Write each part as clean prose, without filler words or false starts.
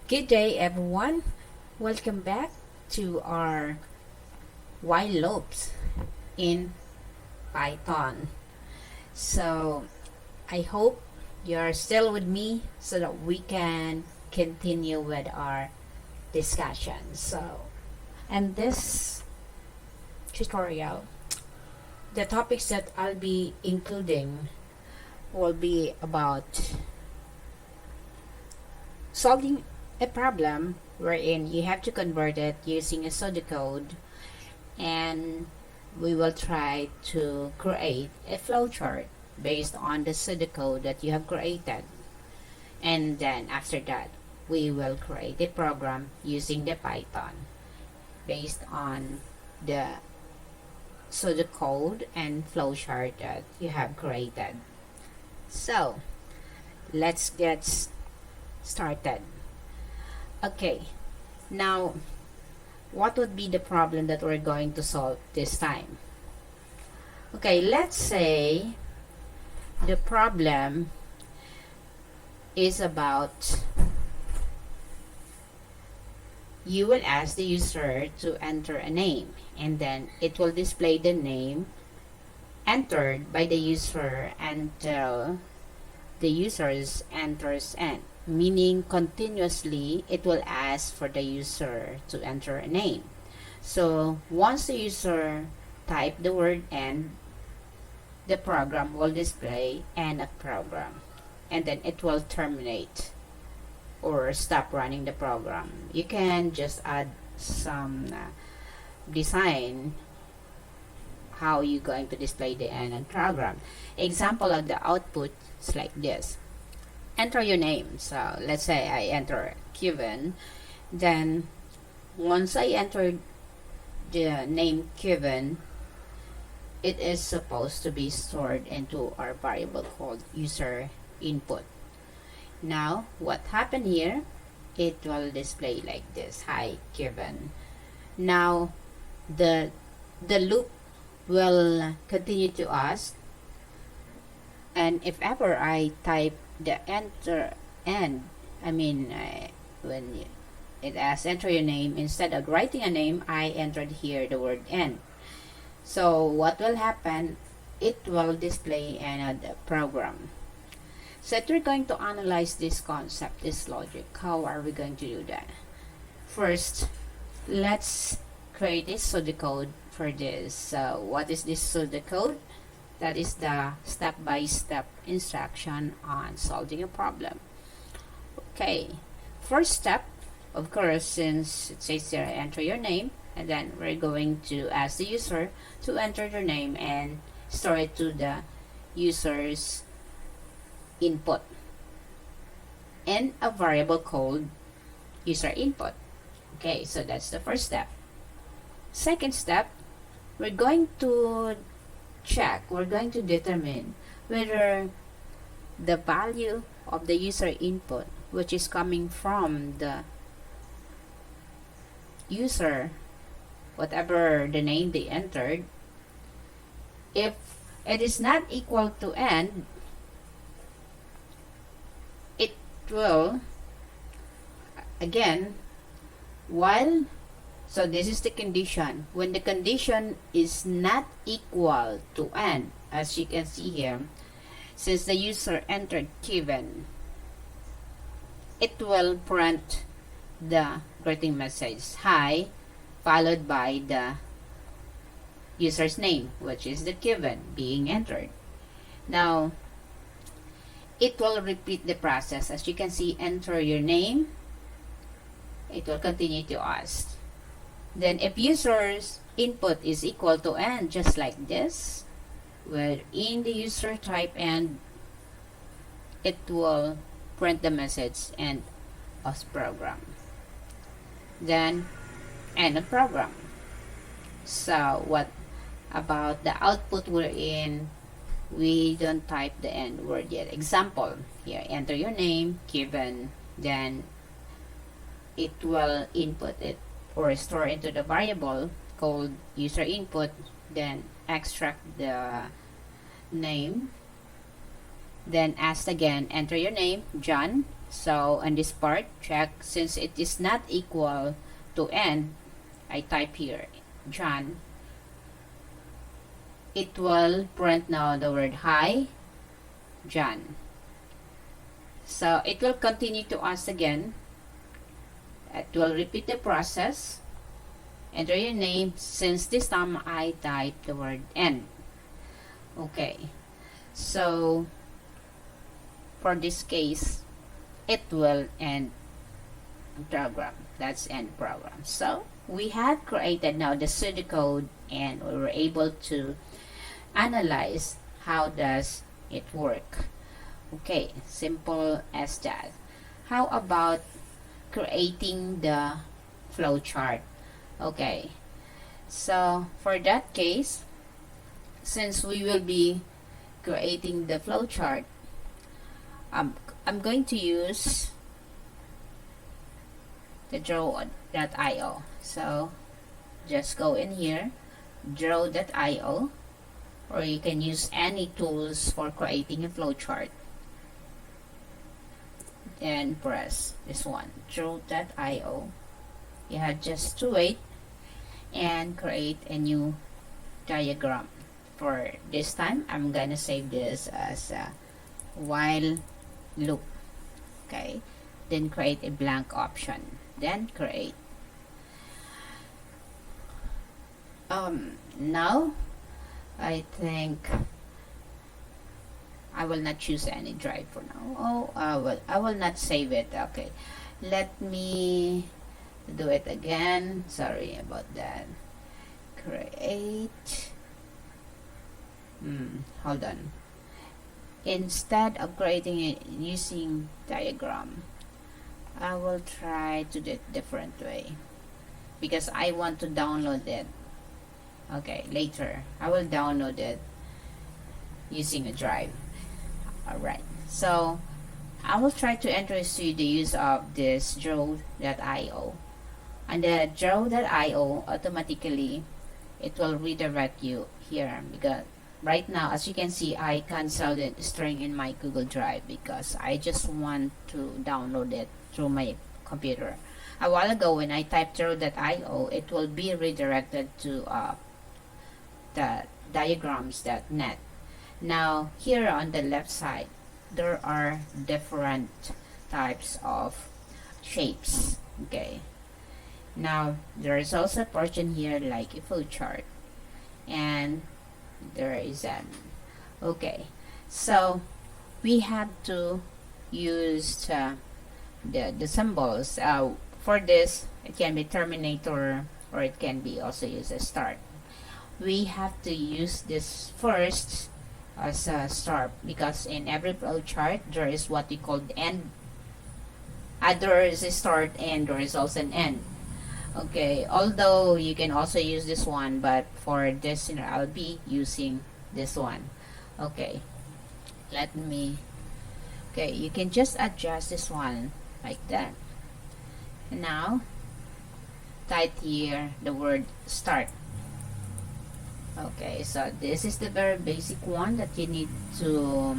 Good day, everyone. Welcome back to our while loops in Python. So, I hope you're still with me so that we can continue with our discussion. And this tutorial, the topics that I'll be including will be about solving a problem wherein you have to convert it using a pseudocode, and we will try to create a flowchart based on the pseudocode that you have created, and then after that we will create a program using the Python based on the pseudocode and flowchart that you have created. So let's get started. Okay, now what would be the problem that we're going to solve this time? Okay, let's say the problem is about you will ask the user to enter a name, and then it will display the name entered by the user until the user enters n, meaning continuously it will ask for the user to enter a name. So once the user type the word end, the program will display end of program, and then it will terminate or stop running the program. You can just add some design how you're going to display the end of program. Example of the output is like this: enter your name. So let's say I enter Kevin. Then once I enter the name Kevin, it is supposed to be stored into our variable called user input. Now what happened here, it will display like this: hi Kevin. Now the loop will continue to ask, and if ever I type the enter end, when it asks enter your name, instead of writing a name, I entered here the word end. So what will happen, it will display another program. So if we're going to analyze this concept, this logic, how are we going to do that? First, let's create a pseudocode for this. So what is this pseudocode? That is the step-by-step instruction on solving a problem. Okay, first step, of course, since it says here enter your name, and then we're going to ask the user to enter their name and store it to the user's input in a variable called user input. Okay, so that's the first step. Second step, we're going to determine whether the value of the user input, which is coming from the user, whatever the name they entered, if it is not equal to end, it will again so this is the condition. When the condition is not equal to end, as you can see here, since the user entered Kevin, it will print the greeting message hi, followed by the user's name, which is the Kevin being entered. Now it will repeat the process. As you can see, enter your name, it will continue to ask. Then if user's input is equal to end, just like this, wherein the user type end, it will print the message end of program. Then end of program. So what about the output we're in? We don't type the end word yet. Example here, enter your name, Kevin, then it will input it or store into the variable called user input, then extract the name, then ask again, enter your name, John, So on this part, check since it is not equal to end, I type here John. It will print now the word hi John. So it will continue to ask again. It will repeat the process. Enter your name. Since this time I type the word end. Okay. So for this case, it will end program. That's end program. So we have created now the pseudocode, and we were able to analyze how does it work. Okay, simple as that. How about creating the flowchart? Okay, so for that case, since we will be creating the flowchart, I'm going to use the draw.io. So just go in here, draw.io, or you can use any tools for creating a flowchart. Then press this one, draw.io. You have just to wait and create a new diagram. For this time, I'm gonna save this as a while loop. Okay, then create a blank option, then create. Now I think I will not choose any drive for now. I will not save it. Okay, let me do it again. Sorry about that. Create. Hold on. Instead of creating it using diagram, I will try to do it different way because I want to download it. Okay, later I will download it using a drive. Alright, so I will try to introduce you the use of this draw.io, and the draw.io automatically it will redirect you here, because right now as you can see I canceled the string in my Google Drive because I just want to download it through my computer. A while ago when I typed draw.io, it will be redirected to the diagrams.net. Now here on the left side there are different types of shapes. Okay, now there is also a portion here like a flowchart, and there is an okay, so we have to use the symbols. For this it can be terminator, or it can be also used as start. We have to use this first as a start because in every flowchart there is what we call the end. There is a start and there is also an end. Okay, although you can also use this one, but for this I'll be using this one. Okay, let me, okay, you can just adjust this one like that. And now type here the word start. Okay, so this is the very basic one that you need to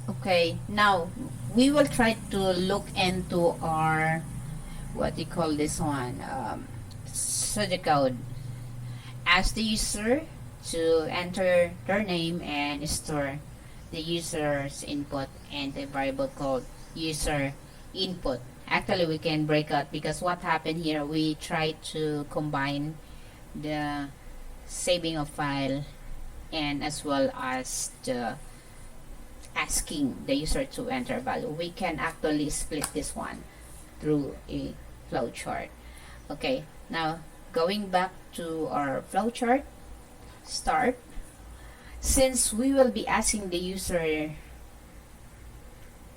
okay, now we will try to look into our what you call this one, pseudocode. Ask the user to enter their name and store the user's input and a variable called user input. Actually we can break out because what happened here, we try to combine the saving of file and as well as the asking the user to enter value. We can actually split this one through a flowchart. Okay, now going back to our flowchart, start. Since we will be asking the user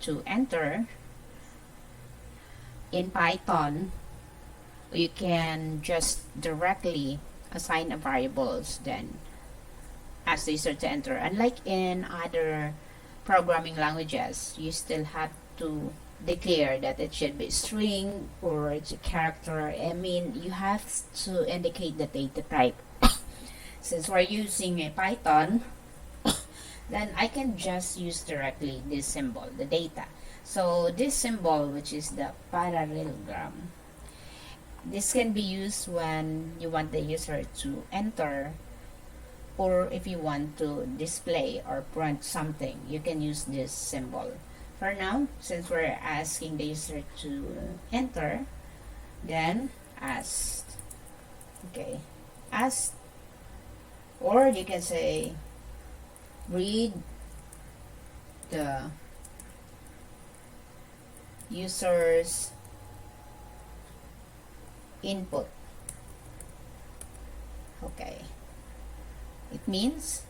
to enter, in Python you can just directly assign a variables, then ask the user to enter. Unlike in other programming languages, you still have to declare that it should be string or it's a character. I mean, you have to indicate the data type. Since we're using a Python, then I can just use directly this symbol, the data. So this symbol, which is the parallelogram, this can be used when you want the user to enter, or if you want to display or print something, you can use this symbol. For now, since we're asking the user to enter, then ask. Okay, ask, or you can say read the user's input. Okay, it means,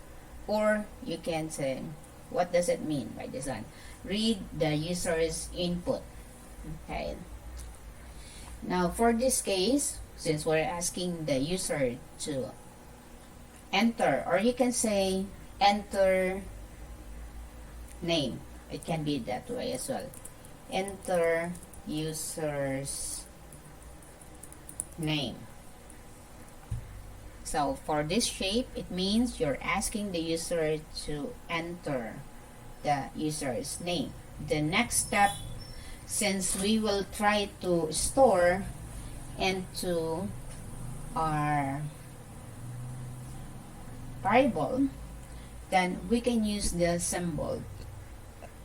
or you can say, what does it mean by this one? Read the user's input. Okay, now for this case, since we're asking the user to enter, or you can say enter name, it can be that way as well. Enter user's name. So for this shape, it means you're asking the user to enter the user's name. The next step, since we will try to store into our variable, then we can use the symbol.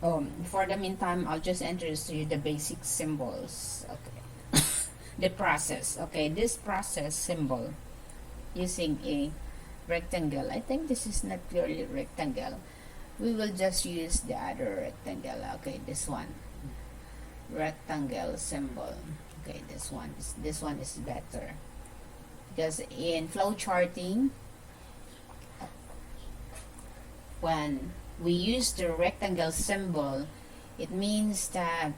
For the meantime, I'll just introduce to you the basic symbols. Okay. The process. Okay, this process symbol using a rectangle. I think this is not clearly rectangle. We will just use the other rectangle. Okay, this one. Rectangle symbol. Okay, this one is better. Because in flowcharting, when we use the rectangle symbol, it means that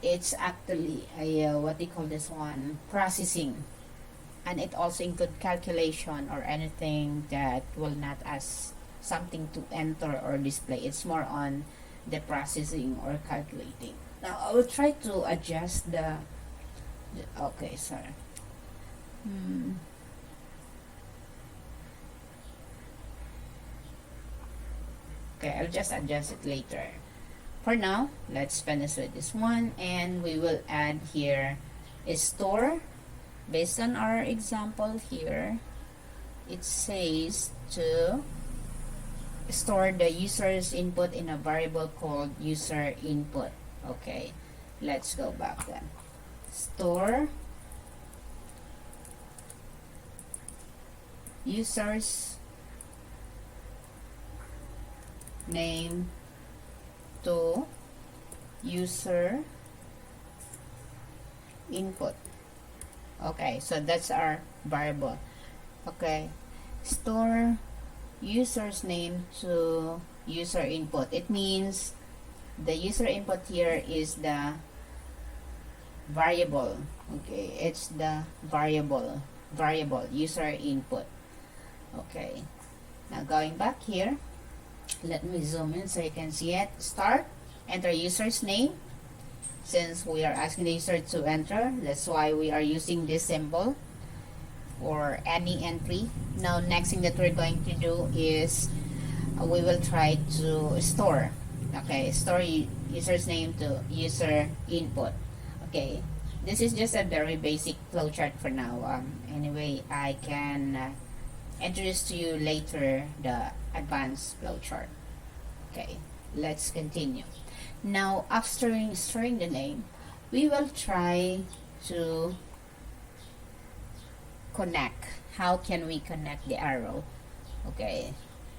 it's actually a what they call this one, processing, and it also include calculation or anything that will not ask something to enter or display. It's more on the processing or calculating. Now I will try to adjust the okay, sorry. Okay, I'll just adjust it later. For now, let's finish with this one, and we will add here a store. Based on our example here, it says to store the user's input in a variable called user input. Okay, let's go back then. Store user's name to user input. Okay, so that's our variable. Okay, store user's name to user input. It means the user input here is the variable. Okay, it's the variable user input. Okay, now going back here, let me zoom in so you can see it. Start, enter user's name. Since we are asking the user to enter, that's why we are using this symbol for any entry. Now next thing that we're going to do is we will try to store. Okay, store user's name to user input. Okay, this is just a very basic flowchart for now. Anyway, I can introduce to you later the advanced flowchart. Okay, let's continue. Now, after storing the name, we will try to connect. How can we connect the arrow? Okay,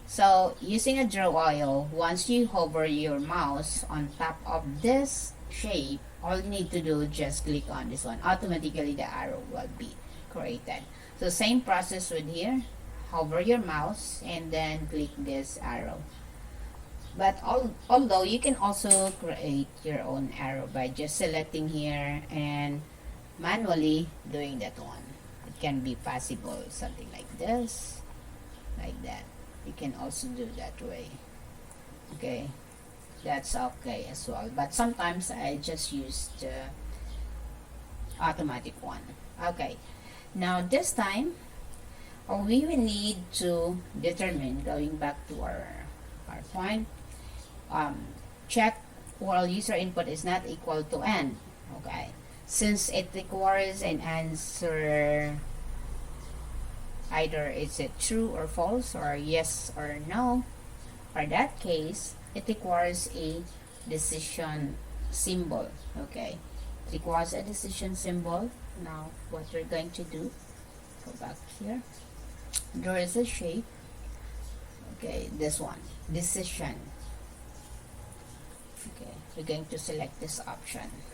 so using a draw oil, once you hover your mouse on top of this shape, all you need to do is just click on this one. Automatically the arrow will be created. So same process with here. Hover your mouse and then click this arrow. But although you can also create your own arrow by just selecting here and manually doing that one. It can be possible, something like this, like that. You can also do that way. Okay, that's okay as well. But sometimes I just use the automatic one. Okay, now this time we will need to determine, going back to our PowerPoint. Check while user input is not equal to end. Okay, since it requires an answer, either is it true or false or yes or no. For that case, it requires a decision symbol. Okay, it requires a decision symbol. Now what we're going to do, go back here, there is a shape. Okay, this one, decision. Okay, we're going to select this option.